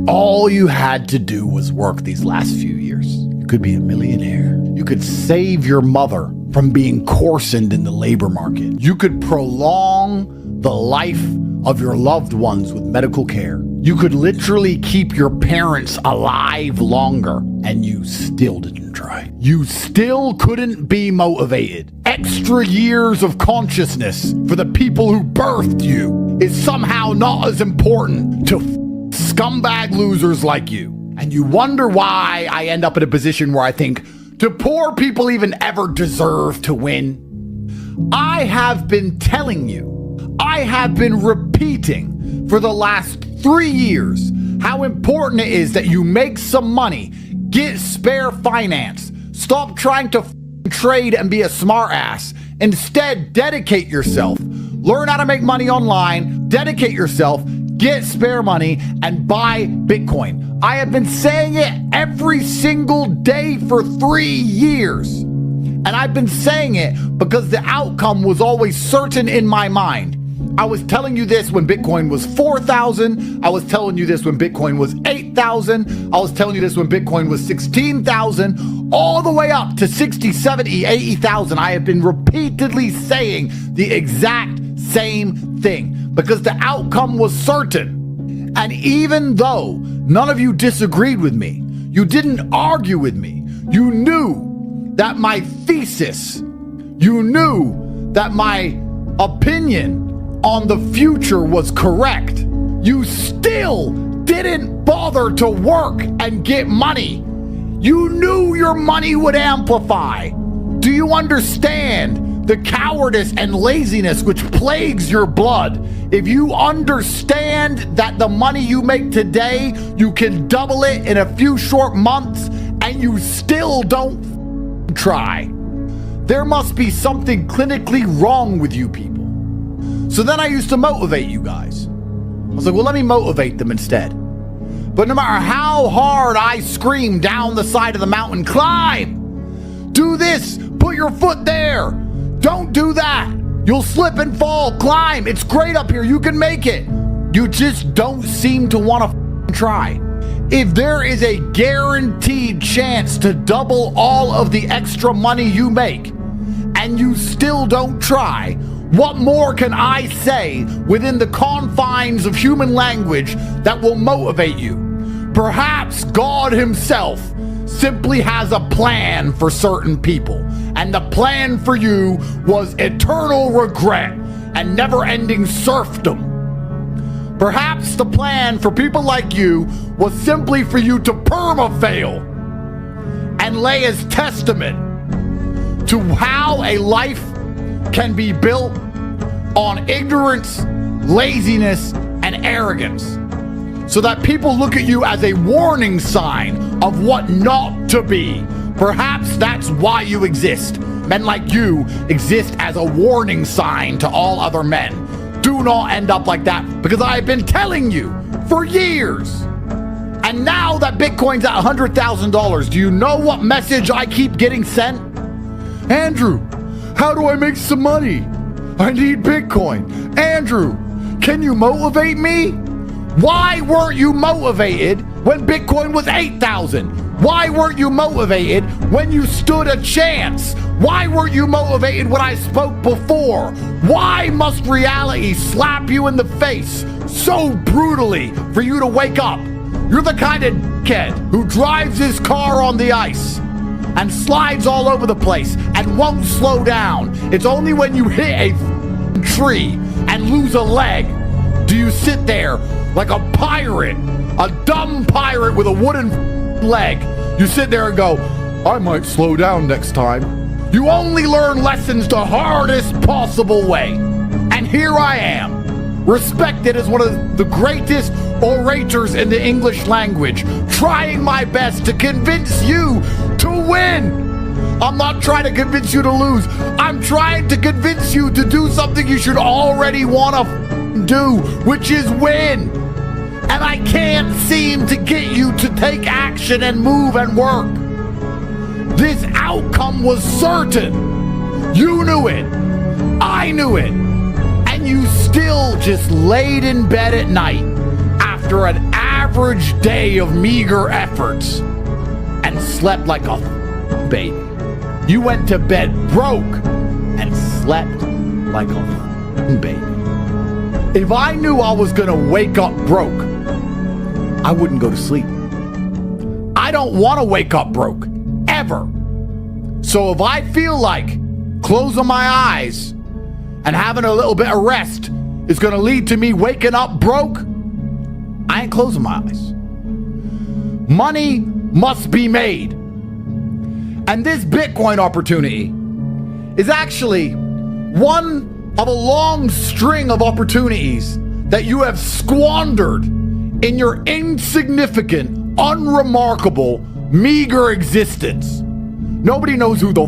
All you had to do was work these last few years. You could be a millionaire. You could save your mother from being coarsened in the labor market. You could prolong the life of your loved ones with medical care. You could literally keep your parents alive longer, and you still didn't try. You still couldn't be motivated. Extra years of consciousness for the people who birthed you is somehow not as important to scumbag losers like you. And you wonder why I end up in a position where I think, do poor people even ever deserve to win? I have been telling you, I have been repeating for the last 3 years how important it is that you make some money, get spare finance, stop trying to trade and be a smart ass. Instead, dedicate yourself. Learn how to make money online, dedicate yourself, get spare money, and buy Bitcoin. I have been saying it every single day for 3 years. And I've been saying it because the outcome was always certain in my mind. I was telling you this when Bitcoin was 4,000. I was telling you this when Bitcoin was 8,000. I was telling you this when Bitcoin was 16,000, all the way up to 60, 70, 80,000. I have been repeatedly saying the exact same thing because the outcome was certain. And even though none of you disagreed with me, you didn't argue with me, you knew that my thesis, you knew that my opinion on the future was correct, you still didn't bother to work and get money. You knew your money would amplify. Do you understand the cowardice and laziness which plagues your blood? If you understand that the money you make today, you can double it in a few short months, and you still don't try, there must be something clinically wrong with you people. So then I used to motivate you guys. I was like, well, let me motivate them instead. But no matter how hard I scream down the side of the mountain, climb, do this, put your foot there, don't do that, you'll slip and fall, climb, it's great up here, you can make it. You just don't seem to want to try. If there is a guaranteed chance to double all of the extra money you make, and you still don't try, what more can I say within the confines of human language that will motivate you? Perhaps God himself simply has a plan for certain people, and the plan for you was eternal regret and never-ending serfdom. Perhaps the plan for people like you was simply for you to perma-fail and lay as testament to how a life can be built on ignorance, laziness, and arrogance, so that people look at you as a warning sign of what not to be. Perhaps that's why you exist. Men like you exist as a warning sign to all other men. Do not end up like that, because I have been telling you for years. And now that Bitcoin's at $100,000, do you know what message I keep getting sent? Andrew, how do I make some money? I need Bitcoin. Andrew, can you motivate me? Why weren't you motivated when Bitcoin was 8,000? Why weren't you motivated when you stood a chance? Why weren't you motivated when I spoke before? Why must reality slap you in the face so brutally for you to wake up? You're the kind of dickhead who drives his car on the ice and slides all over the place and won't slow down. It's only when you hit a tree and lose a leg do you sit there like a pirate, a dumb pirate with a wooden leg. You sit there and go, I might slow down next time. You only learn lessons the hardest possible way. And here I am, respected as one of the greatest orators in the English language, trying my best to convince you to win. I'm not trying to convince you to lose. I'm trying to convince you to do something you should already want to do, which is win. And I can't seem to get you to take action and move and work. This outcome was certain. You knew it. I knew it. And you still just laid in bed at night after an average average day of meager efforts and slept like a baby. You went to bed broke and slept like a baby. If I knew I was gonna wake up broke, I wouldn't go to sleep. I don't want to wake up broke, ever. So if I feel like closing my eyes and having a little bit of rest is going to lead to me waking up broke, I ain't closing my eyes. Money must be made. And this Bitcoin opportunity is actually one of a long string of opportunities that you have squandered in your insignificant, unremarkable, meager existence. Nobody knows who the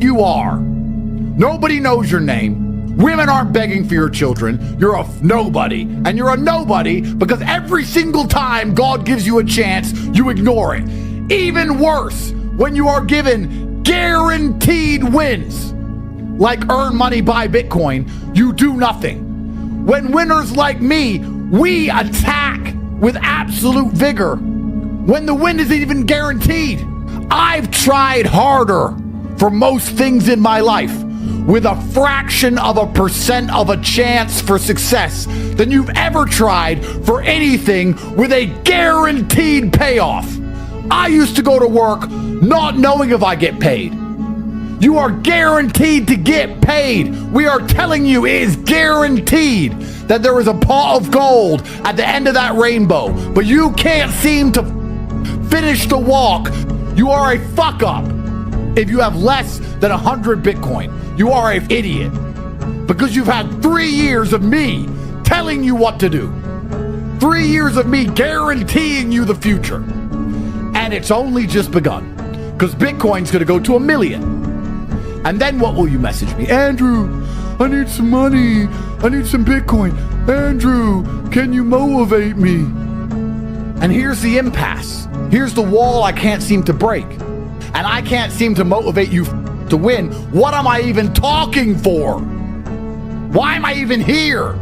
you are. Nobody knows your name. Women aren't begging for your children. You're a nobody. And you're a nobody because every single time God gives you a chance, you ignore it. Even worse, when you are given guaranteed wins, like earn money, buy Bitcoin, you do nothing. When winners like me, we attack with absolute vigor when the win isn't even guaranteed. I've tried harder for most things in my life with a fraction of a percent of a chance for success than you've ever tried for anything with a guaranteed payoff. I used to go to work not knowing if I get paid. You are guaranteed to get paid. We are telling you it is guaranteed that there is a pot of gold at the end of that rainbow, but you can't seem to finish the walk. You are a fuck up if you have less than 100 Bitcoin. You are an idiot because you've had 3 years of me telling you what to do. 3 years of me guaranteeing you the future. And it's only just begun because Bitcoin's going to go to 1 million. And then what will you message me? Andrew, I need some money. I need some Bitcoin. Andrew, can you motivate me? And here's the impasse. Here's the wall I can't seem to break. And I can't seem to motivate you to win. What am I even talking for? Why am I even here?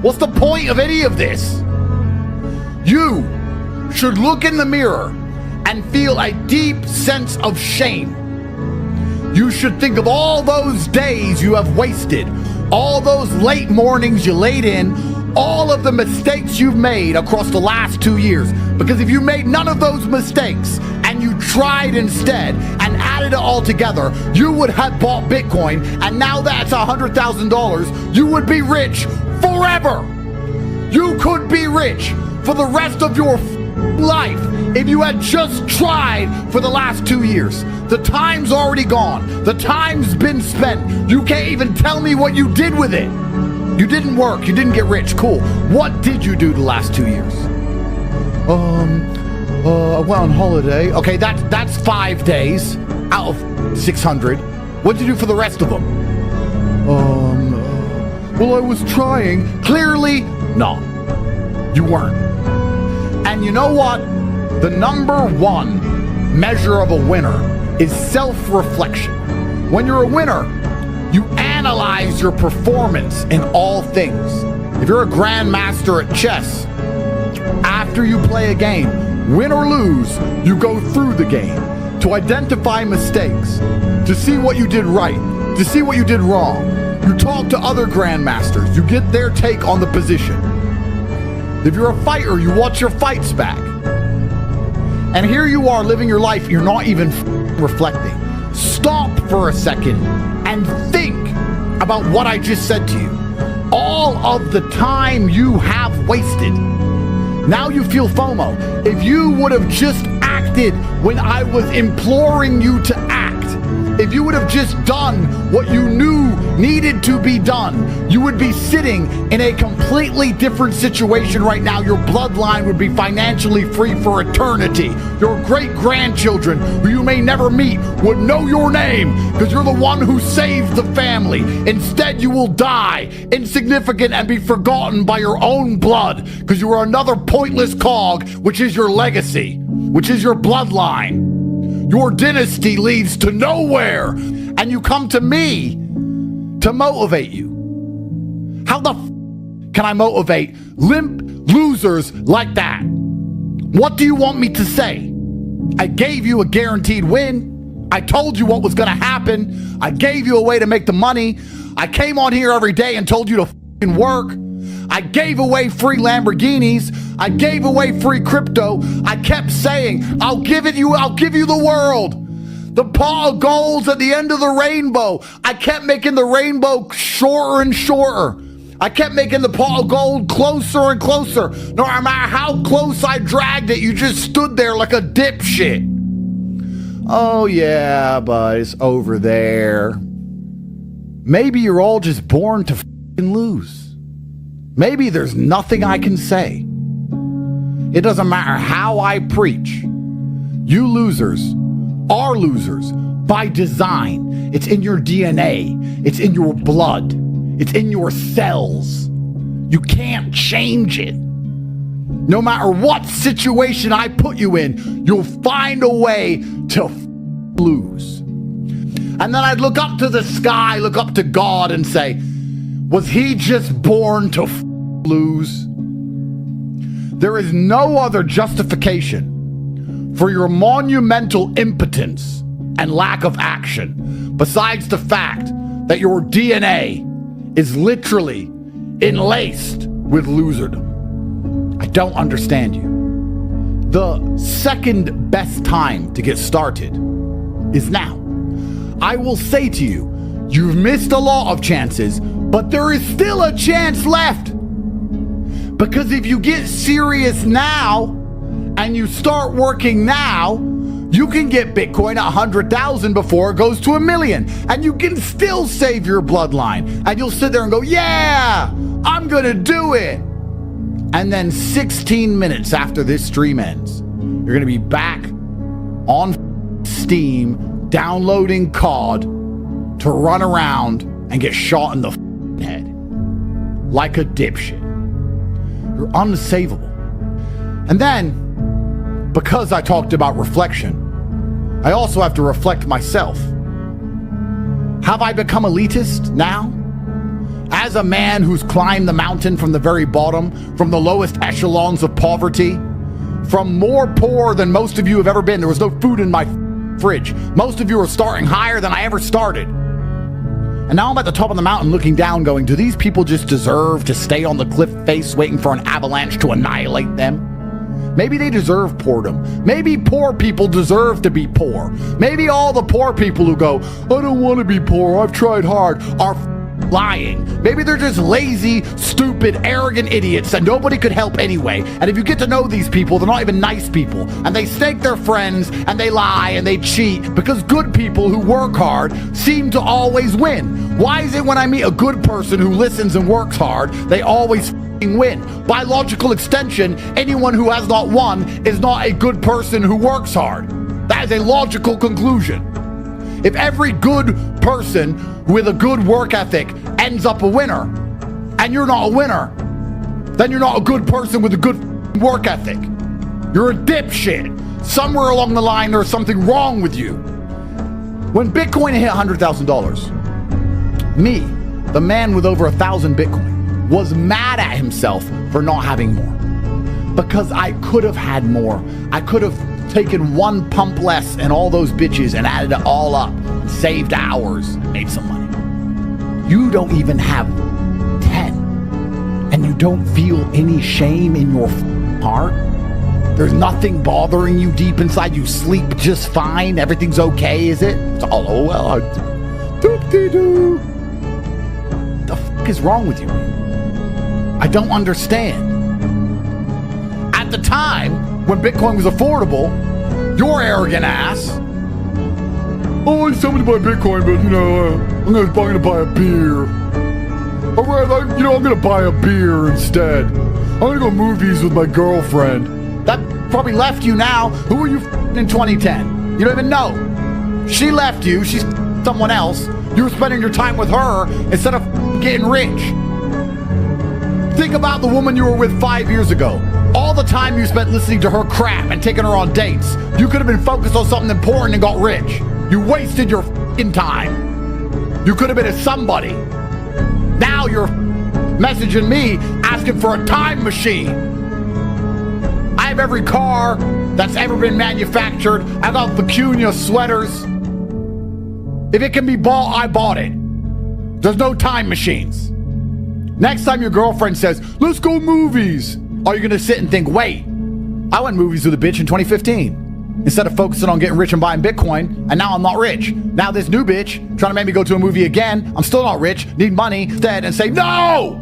What's the point of any of this? You should look in the mirror and feel a deep sense of shame. You should think of all those days you have wasted, all those late mornings you laid in, all of the mistakes you've made across the last 2 years. Because if you made none of those mistakes and you tried instead and added it all together, you would have bought Bitcoin, and now that's $100,000. You would be rich forever. You could be rich for the rest of your life if you had just tried for the last 2 years. The time's already gone. The time's been spent. You can't even tell me what you did with it. You didn't work. You didn't get rich. Cool. What did you do the last 2 years? I went on holiday. Okay, that's 5 days out of 600. What did you do for the rest of them? Well, I was trying. Clearly, no, you weren't. And you know what? The number one measure of a winner is self-reflection. When you're a winner, you analyze your performance in all things. If you're a grandmaster at chess, after you play a game, win or lose, you go through the game to identify mistakes, to see what you did right, to see what you did wrong. You talk to other grandmasters, you get their take on the position. If you're a fighter, you watch your fights back. And here you are living your life, you're not even reflecting. Stop for a second and think about what I just said to you. All of the time you have wasted. Now you feel FOMO. If you would have just acted when I was imploring you to act, if you would have just done what you knew needed to be done, you would be sitting in a completely different situation right now. Your bloodline would be financially free for eternity. Your great-grandchildren, who you may never meet, would know your name because you're the one who saved the family. Instead, you will die insignificant and be forgotten by your own blood because you are another pointless cog, which is your legacy, which is your bloodline. Your dynasty leads to nowhere, and you come to me to motivate you. How the can I motivate limp losers like that? What do you want me to say? I gave you a guaranteed win. I told you what was going to happen. I gave you a way to make the money. I came on here every day and told you to f***ing work. I gave away free Lamborghinis. I gave away free crypto. I kept saying, I'll give you the world. The pot of gold's at the end of the rainbow. I kept making the rainbow shorter and shorter. I kept making the pot of gold closer and closer. No matter how close I dragged it, you just stood there like a dipshit. Oh yeah, but it's over there. Maybe you're all just born to f***ing lose. Maybe there's nothing I can say. It doesn't matter how I preach. You losers are losers by design. It's in your DNA. It's in your blood. It's in your cells. You can't change it. No matter what situation I put you in, you'll find a way to lose. And then I'd look up to the sky, look up to God and say, was he just born to lose? There is no other justification for your monumental impotence and lack of action besides the fact that your DNA is literally enlaced with loserdom. I don't understand you. The second best time to get started is now. I will say to you, you've missed a lot of chances, but there is still a chance left. Because if you get serious now and you start working now, you can get Bitcoin at 100,000 before it goes to 1 million. And you can still save your bloodline. And you'll sit there and go, yeah, I'm gonna do it. And then 16 minutes after this stream ends, you're gonna be back on Steam, downloading COD to run around and get shot in the head. Like a dipshit. You're unsavable. And then, because I talked about reflection, I also have to reflect myself. Have I become elitist now? As a man who's climbed the mountain from the very bottom, from the lowest echelons of poverty, from more poor than most of you have ever been. There was no food in my fridge. Most of you are starting higher than I ever started. And now I'm at the top of the mountain looking down going, do these people just deserve to stay on the cliff face waiting for an avalanche to annihilate them? Maybe they deserve boredom. Maybe poor people deserve to be poor. Maybe all the poor people who go, I don't want to be poor, I've tried hard, are lying. Maybe they're just lazy, stupid, arrogant idiots and nobody could help anyway. And if you get to know these people, they're not even nice people. And they snake their friends and they lie and they cheat because good people who work hard seem to always win. Why is it when I meet a good person who listens and works hard, they always win? By logical extension, anyone who has not won is not a good person who works hard. That is a logical conclusion. If every good person with a good work ethic ends up a winner, and you're not a winner, then you're not a good person with a good work ethic. You're a dipshit. Somewhere along the line, there's something wrong with you. When Bitcoin hit $100,000, me, the man with over 1,000 Bitcoin, was mad at himself for not having more. Because I could have had more. I could have taken one pump less and all those bitches and added it all up, saved hours, and made some money. You don't even have 10. And you don't feel any shame in your heart? There's nothing bothering you deep inside? You sleep just fine? Everything's okay, is it? It's all, oh well, doop-de-doo. The fuck is wrong with you? I don't understand. At the time, when Bitcoin was affordable, your arrogant ass, oh, it's something to buy Bitcoin, but, you know, I'm gonna buy a beer. All right, I'm gonna buy a beer instead. I'm gonna go movies with my girlfriend. That probably left you now. Who were you in 2010? You don't even know. She left you. She's someone else. You were spending your time with her instead of getting rich. Think about the woman you were with 5 years ago. All the time you spent listening to her crap and taking her on dates. You could have been focused on something important and got rich. You wasted your time. You could have been a somebody. Now you're messaging me asking for a time machine. I have every car that's ever been manufactured. I got Vicuña sweaters. If it can be bought, I bought it. There's no time machines. Next time your girlfriend says, let's go movies, are you going to sit and think, wait, I went movies with a bitch in 2015 instead of focusing on getting rich and buying Bitcoin, and now I'm not rich. Now this new bitch trying to make me go to a movie again. I'm still not rich, need money instead, and say, no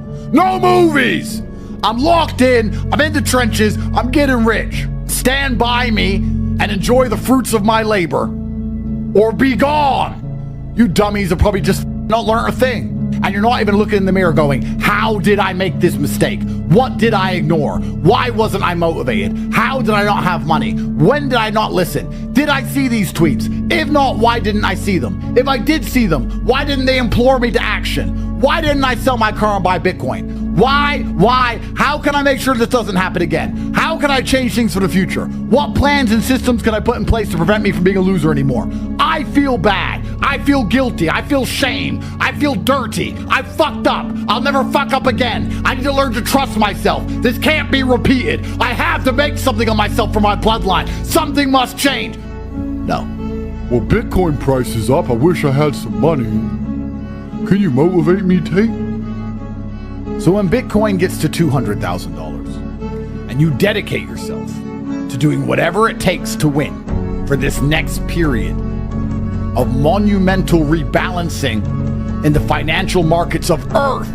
movies. I'm locked in, I'm in the trenches, I'm getting rich. Stand by me and enjoy the fruits of my labor, or be gone. You dummies have probably just not learned a thing. And you're not even looking in the mirror going, how did I make this mistake? What did I ignore? Why wasn't I motivated? How did I not have money? When did I not listen? Did I see these tweets? If not, why didn't I see them? If I did see them, why didn't they implore me to action? Why didn't I sell my car and buy Bitcoin? Why? How can I make sure this doesn't happen again? How can I change things for the future? What plans and systems can I put in place to prevent me from being a loser anymore? I feel bad. I feel guilty. I feel shame. I feel dirty. I fucked up. I'll never fuck up again. I need to learn to trust myself. This can't be repeated. I have to make something of myself for my bloodline. Something must change. No. Well, Bitcoin price is up. I wish I had some money. Can you motivate me, Tate? So when Bitcoin gets to $200,000 and you dedicate yourself to doing whatever it takes to win for this next period of monumental rebalancing in the financial markets of Earth,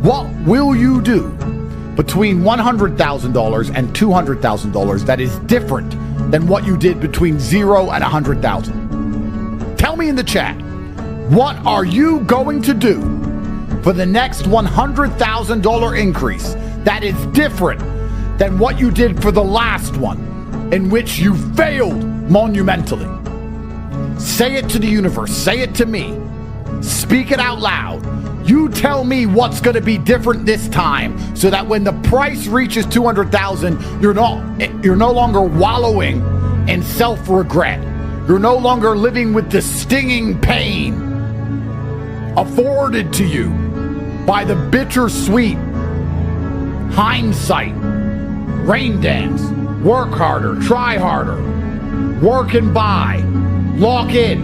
what will you do between $100,000 and $200,000 that is different than what you did between 0 and 100,000? Tell me in the chat, what are you going to do for the next $100,000 increase that is different than what you did for the last one, in which you failed monumentally? Say it to the universe, say it to me, speak it out loud. You tell me what's going to be different this time, so that when the price reaches 200,000, you're no longer wallowing in self-regret. You're no longer living with the stinging pain afforded to you by the bittersweet hindsight. Rain dance, work harder, try harder, work and buy, lock in,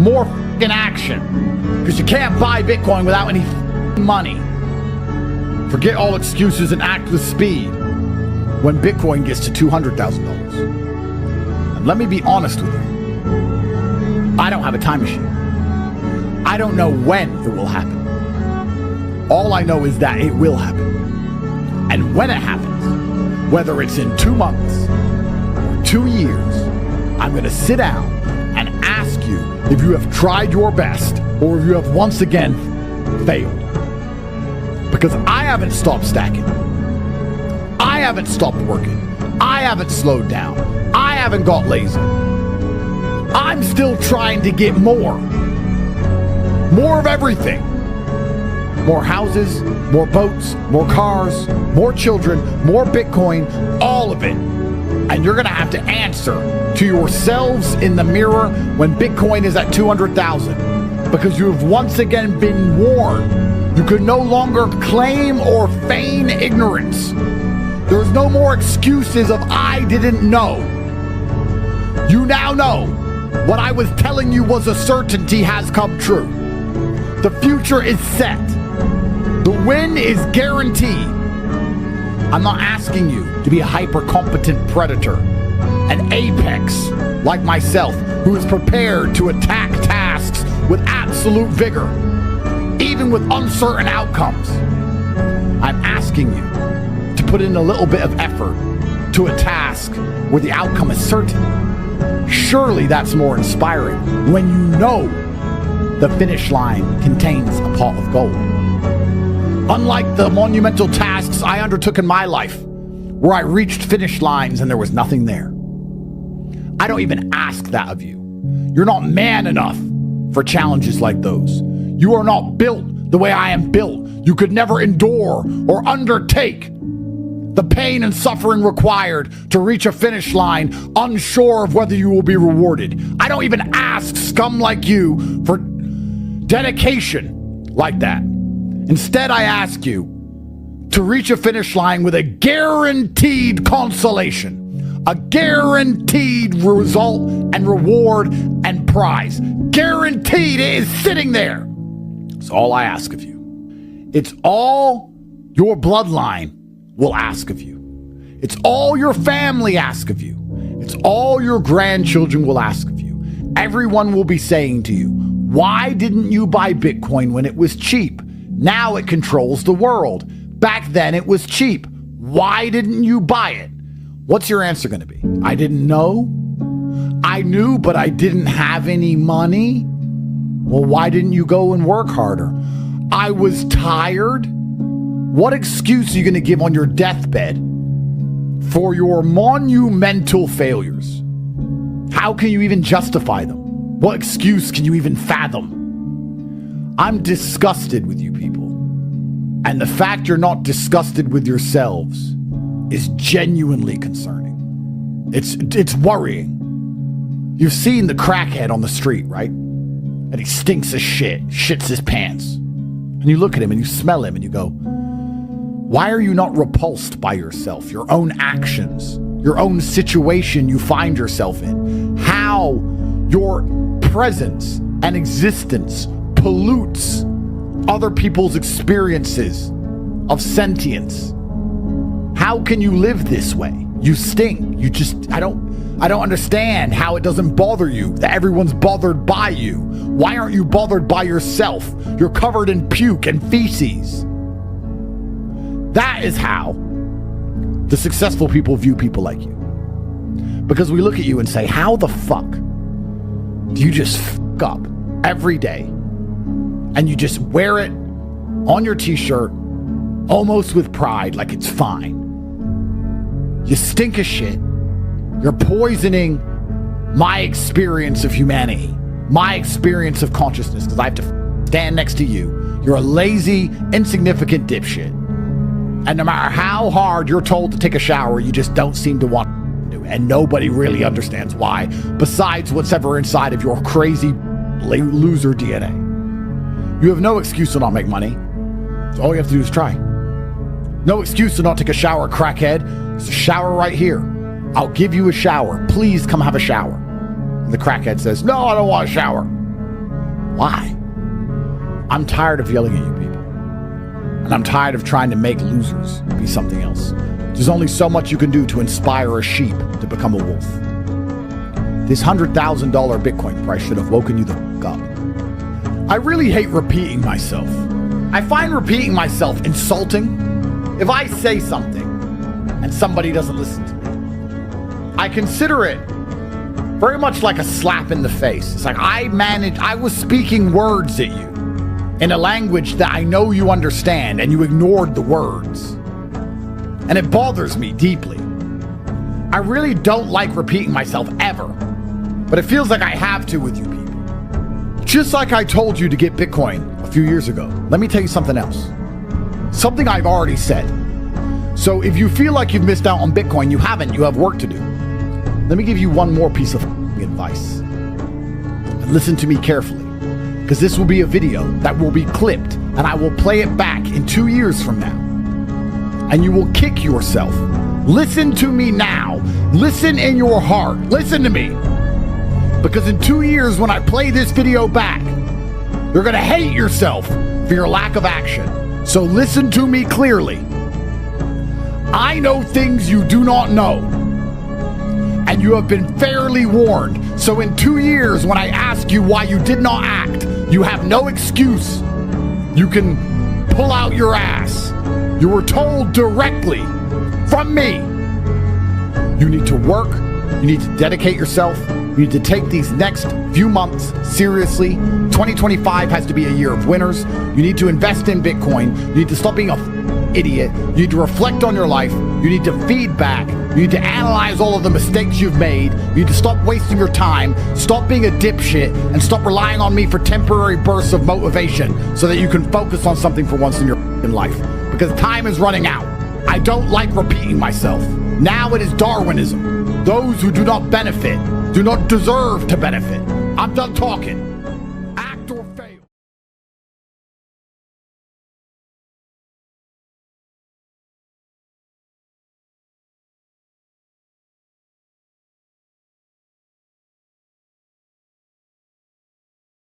more f***ing action. Because you can't buy Bitcoin without any money. Forget all excuses and act with speed when Bitcoin gets to $200,000. And let me be honest with you. I don't have a time machine. I don't know when it will happen. All I know is that it will happen. And when it happens, whether it's in 2 months or 2 years, I'm going to sit down and ask you if you have tried your best or if you have once again failed. Because I haven't stopped stacking. I haven't stopped working. I haven't slowed down. I haven't got lazy. I'm still trying to get more. More of everything. More houses, more boats, more cars, more children, more Bitcoin, all of it. And you're going to have to answer to yourselves in the mirror when Bitcoin is at 200,000, because you have once again been warned. You can no longer claim or feign ignorance. There's no more excuses of I didn't know. You now know what I was telling you was a certainty has come true. The future is set. The win is guaranteed. I'm not asking you to be a hyper-competent predator, an apex like myself, who is prepared to attack tasks with absolute vigor, even with uncertain outcomes. I'm asking you to put in a little bit of effort to a task where the outcome is certain. Surely that's more inspiring when you know the finish line contains a pot of gold. Unlike the monumental tasks I undertook in my life, where I reached finish lines and there was nothing there. I don't even ask that of you. You're not man enough for challenges like those. You are not built the way I am built. You could never endure or undertake the pain and suffering required to reach a finish line, unsure of whether you will be rewarded. I don't even ask scum like you for dedication like that. Instead, I ask you to reach a finish line with a guaranteed consolation, a guaranteed result and reward and prize. Guaranteed, it is sitting there. It's all I ask of you. It's all your bloodline will ask of you. It's all your family ask of you. It's all your grandchildren will ask of you. Everyone will be saying to you, why didn't you buy Bitcoin when it was cheap? Now it controls the world. Back then it was cheap. Why didn't you buy it? What's your answer going to be? I didn't know. I knew, but I didn't have any money. Well, why didn't you go and work harder? I was tired. What excuse are you going to give on your deathbed for your monumental failures? How can you even justify them? What excuse can you even fathom? I'm disgusted with you people. And the fact you're not disgusted with yourselves is genuinely concerning. It's worrying. You've seen the crackhead on the street, right? And he stinks of shit, shits his pants. And you look at him and you smell him and you go, why are you not repulsed by yourself, your own actions, your own situation you find yourself in? How your presence and existence pollutes other people's experiences of sentience. How can you live this way? You stink. I don't understand how it doesn't bother you that everyone's bothered by you. Why aren't you bothered by yourself? You're covered in puke and feces. That is how the successful people view people like you. Because we look at you and say, how the fuck do you just fuck up every day and you just wear it on your t-shirt almost with pride like it's fine? You stink of shit. You're poisoning my experience of humanity, my experience of consciousness, because I have to stand next to you. You're a lazy, insignificant dipshit. And no matter how hard you're told to take a shower, you just don't seem to want to do it. And nobody really understands why, besides what's ever inside of your crazy loser DNA. You have no excuse to not make money. So all you have to do is try. No excuse to not take a shower, crackhead. There's a shower right here. I'll give you a shower. Please come have a shower. And the crackhead says, no, I don't want a shower. Why? I'm tired of yelling at you people. And I'm tired of trying to make losers be something else. There's only so much you can do to inspire a sheep to become a wolf. This $100,000 Bitcoin price should have woken you the fuck up. I really hate repeating myself. I find repeating myself insulting. If I say something and somebody doesn't listen to me, I consider it very much like a slap in the face. It's like I was speaking words at you in a language that I know you understand, and you ignored the words. And it bothers me deeply. I really don't like repeating myself ever, but it feels like I have to with you people. Just like I told you to get Bitcoin a few years ago, let me tell you something else. Something I've already said. So if you feel like you've missed out on Bitcoin, you haven't, you have work to do. Let me give you one more piece of advice. And listen to me carefully, because this will be a video that will be clipped and I will play it back in 2 years from now. And you will kick yourself. Listen to me now. Listen in your heart. Listen to me. Because in 2 years when I play this video back, you're going to hate yourself for your lack of action. So listen to me clearly. I know things you do not know. And you have been fairly warned. So in 2 years, when I ask you why you did not act, you have no excuse. You can pull out your ass. You were told directly from me. You need to work. You need to dedicate yourself. You need to take these next few months seriously. 2025 has to be a year of winners. You need to invest in Bitcoin. You need to stop being a idiot. You need to reflect on your life. You need to feed back. You need to analyze all of the mistakes you've made. You need to stop wasting your time, stop being a dipshit, and stop relying on me for temporary bursts of motivation so that you can focus on something for once in your life. Because time is running out. I don't like repeating myself. Now it is Darwinism. Those who do not benefit do not deserve to benefit. I'm done talking.